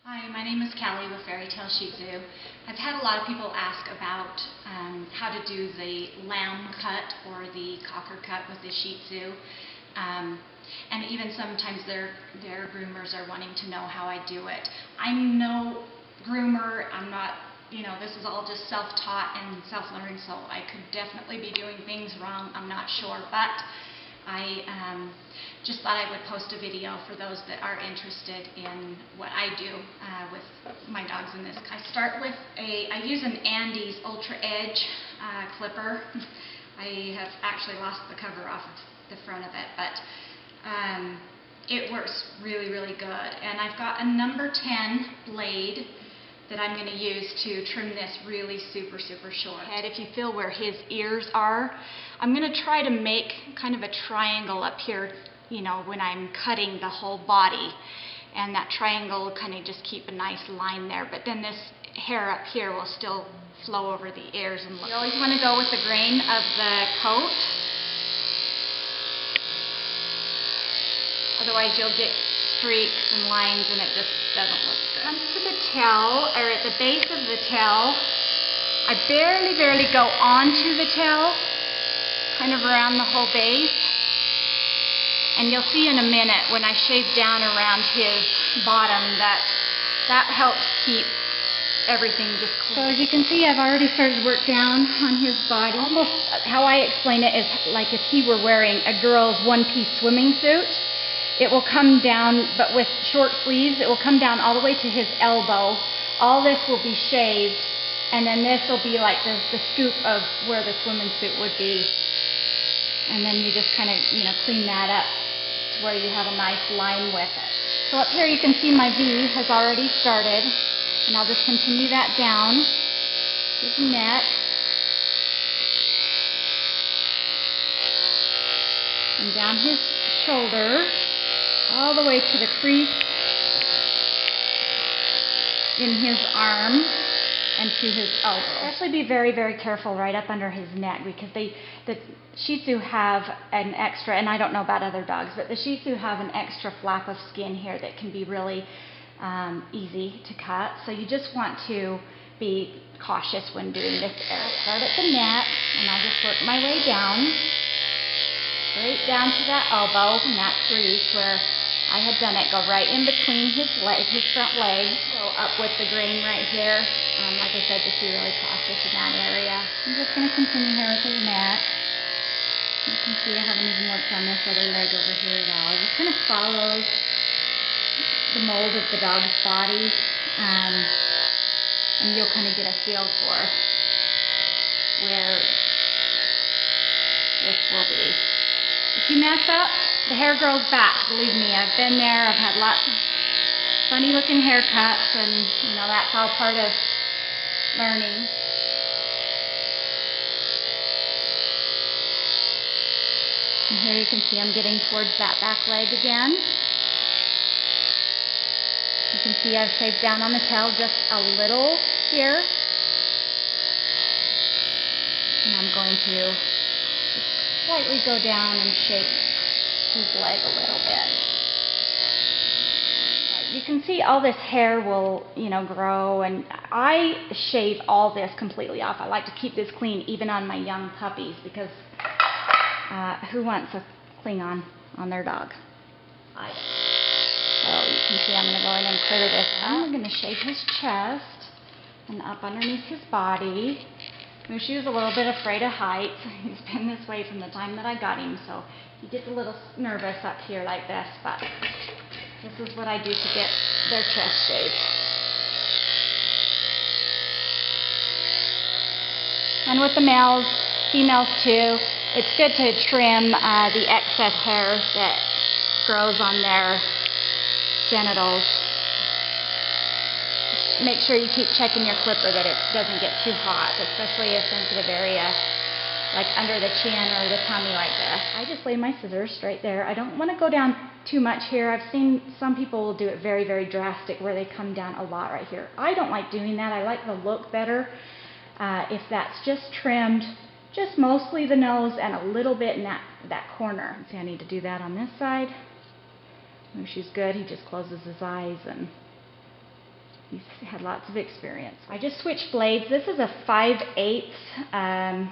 Hi, my name is Callie with Fairy Tale Shih Tzu. I've had a lot of people ask about how to do the lamb cut or the cocker cut with the Shih Tzu. And even sometimes their groomers are wanting to know how I do it. I'm no groomer. I'm not, this is all just self-taught and self-learned, so I could definitely be doing things wrong. I'm not sure, but I just thought I would post a video for those that are interested in what I do with my dogs in this. I use an Andes Ultra Edge clipper. I have actually lost the cover off of the front of it, but it works really, really good. And I've got a number 10 blade that I'm going to use to trim this really super short. And if you feel where his ears are, I'm going to try to make kind of a triangle up here, when I'm cutting the whole body. And that triangle will kind of just keep a nice line there. But then this hair up here will still flow over the ears. And you always want to go with the grain of the coat. Otherwise you'll get streaks and lines and it just doesn't look good. Comes to the tail, or at the base of the tail, I barely go onto the tail, kind of around the whole base. And you'll see in a minute when I shave down around his bottom that helps keep everything just clean. So as you can see, I've already started work down on his body. Almost how I explain it is like if he were wearing a girl's one-piece swimming suit. It will come down, but with short sleeves, it will come down all the way to his elbow. All this will be shaved, and then this will be like the scoop of where the swimming suit would be. And then you just kind of, clean that up to where you have a nice line with it. So up here you can see my V has already started, and I'll just continue that down his neck. And down his shoulder, all the way to the crease in his arm and to his elbow. Especially be very careful right up under his neck, because the Shih Tzu have an extra, and I don't know about other dogs, but the Shih Tzu have an extra flap of skin here that can be really easy to cut. So you just want to be cautious when doing this area. Start at the neck, and I'll just work my way down, straight down to that elbow and that crease where I had done it. Go right in between his front legs. Go up with the grain right here. Like I said, just be really cautious in that area. I'm just going to continue here with his neck. You can see I haven't even worked on this other leg over here at all. Just kind of follows the mold of the dog's body, and you'll kind of get a feel for where this will be. If you mess up, the hair grows back. Believe me, I've been there. I've had lots of funny looking haircuts, and that's all part of learning. And here you can see I'm getting towards that back leg again. You can see I've shaved down on the tail just a little here. And I'm going to slightly go down and shake his leg a little bit. You can see all this hair will, grow, and I shave all this completely off. I like to keep this clean even on my young puppies, because who wants a Klingon on their dog? I don't. So you can see I'm going to go in and clear this out. I'm going to shave his chest and up underneath his body. Mushu is a little bit afraid of heights. He's been this way from the time that I got him, so he gets a little nervous up here like this, but this is what I do to get their chest shaved. And with the males, females too, it's good to trim the excess hair that grows on their genitals. Make sure you keep checking your clipper that it doesn't get too hot, especially a sensitive area like under the chin or the tummy like this. I just lay my scissors straight there. I don't want to go down too much here. I've seen some people will do it very drastic where they come down a lot right here. I don't like doing that. I like the look better if that's just trimmed, just mostly the nose and a little bit in that corner. See, I need to do that on this side. She's good. He just closes his eyes and He's had lots of experience. I just switched blades. This is a 5/8.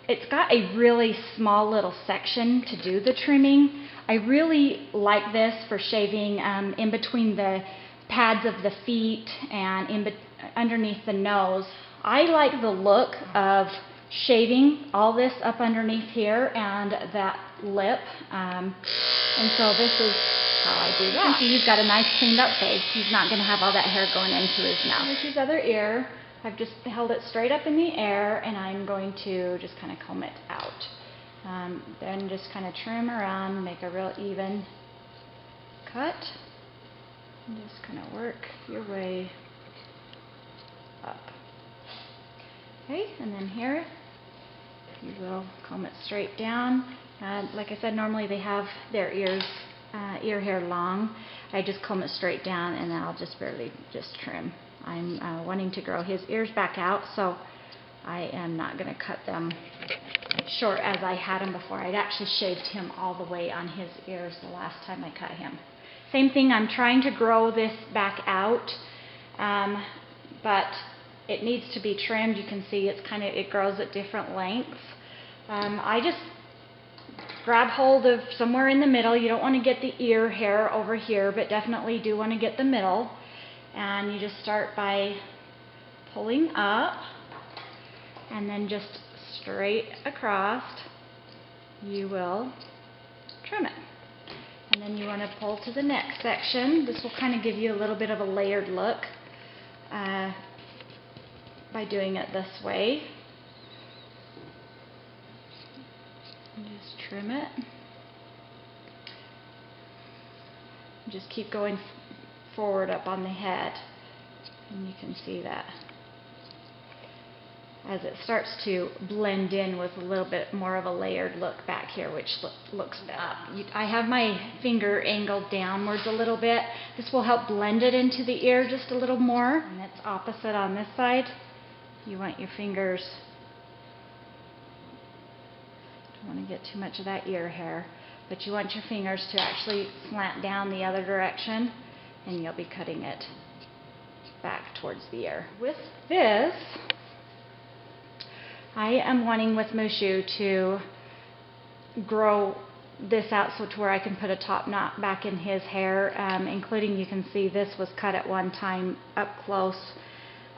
It's got a really small little section to do the trimming. I really like this for shaving in between the pads of the feet and underneath the nose. I like the look of shaving all this up underneath here and that lip. And so this is how I do that. He's got a nice cleaned up face. He's not going to have all that hair going into his mouth. Here's his other ear. I've just held it straight up in the air, and I'm going to just kind of comb it out. Then just kind of trim around, make a real even cut. And just kind of work your way up. Okay, and then here you will comb it straight down. Like I said, normally they have their ear hair long. I just comb it straight down, and then I'll just barely trim. I'm wanting to grow his ears back out, so I am not going to cut them short as I had him before. I'd actually shaved him all the way on his ears the last time I cut him. Same thing, I'm trying to grow this back out, but it needs to be trimmed. You can see it grows at different lengths. I just grab hold of somewhere in the middle. You don't want to get the ear hair over here, but definitely do want to get the middle. And you just start by pulling up and then just straight across. You will trim it. And then you want to pull to the next section. This will kind of give you a little bit of a layered look by doing it this way. And just trim it. Just keep going forward up on the head, and you can see that as it starts to blend in with a little bit more of a layered look back here, which looks better. I have my finger angled downwards a little bit. This will help blend it into the ear just a little more. And it's opposite on this side. You want your fingers, don't want to get too much of that ear hair, but you want your fingers to actually slant down the other direction, and you'll be cutting it back towards the ear. With this, I am wanting with Mushu to grow this out so to where I can put a top knot back in his hair, including, you can see this was cut at one time up close,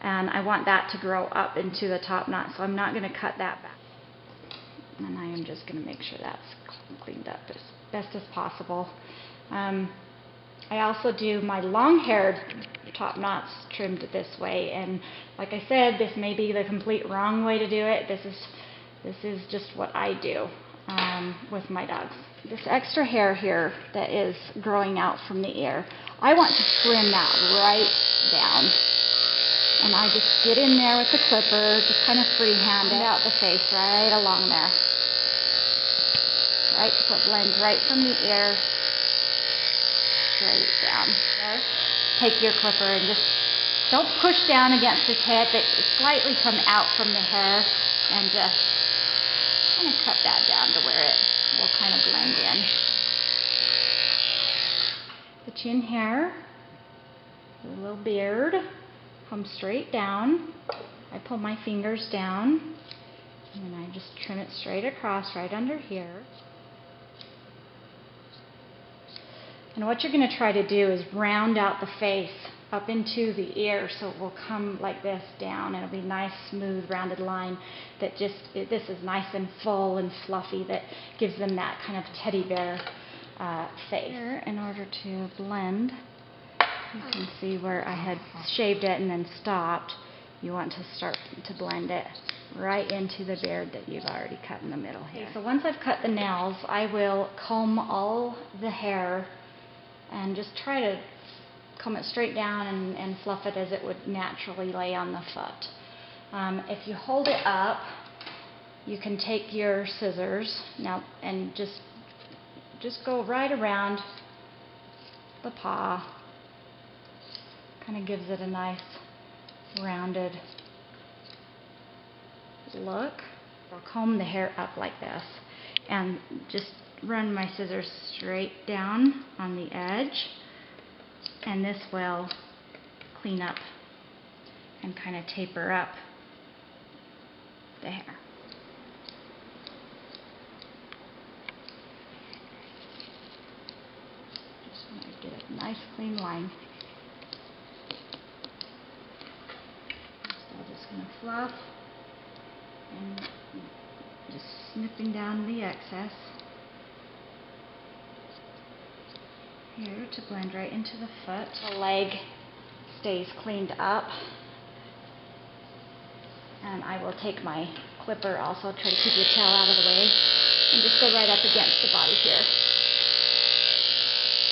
and I want that to grow up into the top knot, so I'm not going to cut that back. And I am just going to make sure that's cleaned up as best as possible. I also do my long-haired top knots trimmed this way, and like I said, this may be the complete wrong way to do it. This is just what I do with my dogs. This extra hair here that is growing out from the ear, I want to trim that right down. And I just get in there with the clipper, just kind of freehand it out the face right along there. Right, so it blends right from the ear straight down. There. Take your clipper and just don't push down against his head, but slightly come out from the hair and just kind of cut that down to where it will kind of blend in. The chin hair, the little beard, come straight down. I pull my fingers down and then I just trim it straight across right under here. And what you're going to try to do is round out the face up into the ear so it will come like this down, and it'll be a nice, smooth, rounded line that this is nice and full and fluffy, that gives them that kind of teddy bear face. Here, in order to blend, you can see where I had shaved it and then stopped. You want to start to blend it right into the beard that you've already cut in the middle here. Okay, so once I've cut the nails, I will comb all the hair and just try to comb it straight down and fluff it as it would naturally lay on the foot. If you hold it up, you can take your scissors now and just go right around the paw. Kind of gives it a nice rounded look. I'll comb the hair up like this and just run my scissors straight down on the edge, and this will clean up and kind of taper up the hair. Just want to get a nice clean line. So I'm just going to fluff and just snipping down the excess here to blend right into the foot. The leg stays cleaned up. And I will take my clipper also, try to keep your tail out of the way, and just go right up against the body here.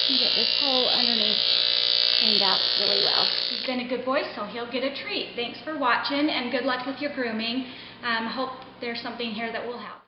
And get this whole underneath cleaned out really well. He's been a good boy, so he'll get a treat. Thanks for watching, and good luck with your grooming. Hope there's something here that will help.